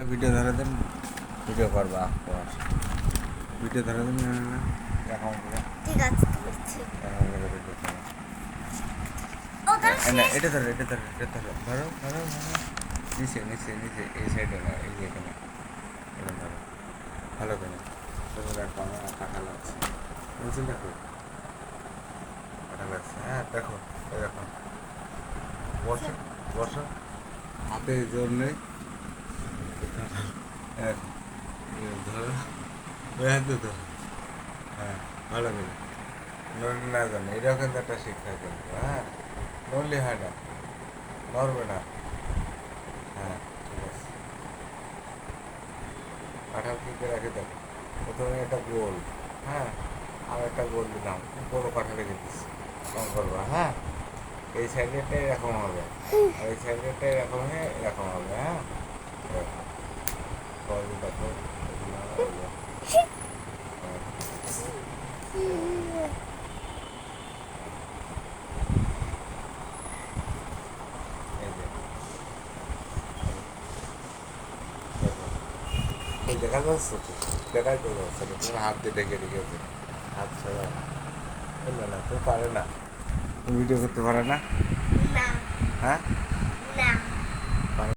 Video ধরে দেন, video করবা পর ভিডিও ধরে দেন না দেখা করে ঠিক আছে তুলছি। এটা ধরো ধরো নিচে নিচে নিচে এই সাইডে না এই যে এখানে এটা ধরো ভালো করে দেখো আমার টাকা লাগছে বুঝছেন দেখো টাকা লাগছে হ্যাঁ দেখো এই দেখো বসো বসো হাতে জোর নেই ধরো ওই হাতে ধরো হ্যাঁ ভালো করে নড়লে না জানে এটাও কিন্তু একটা শিক্ষা কিন্তু হ্যাঁ নড়লে হয় না নড়বে না হ্যাঁ ঠিক আছে কাঁঠাল কিনতে রাখে দেখো প্রথমে একটা গোল হ্যাঁ আর একটা গোল দিলাম বড়ো কাঁঠালে দিতেছি কম করবা হ্যাঁ এই সাইডেরটা এরকম হবে আর এই সাইডেরটা এরকম হয়ে এরকম হবে হ্যাঁ দেখো কলটা দেখো এগুলো হবে। এই যে দেখো এই দেখা যাচ্ছে তো দেখাই তো যাচ্ছে না তোমার হাত দিয়ে ডেকে রেখেছে হাত ছাড়া না না তুমি পারে না তুমি ভিডিও করতে পারে না না হ্যাঁ না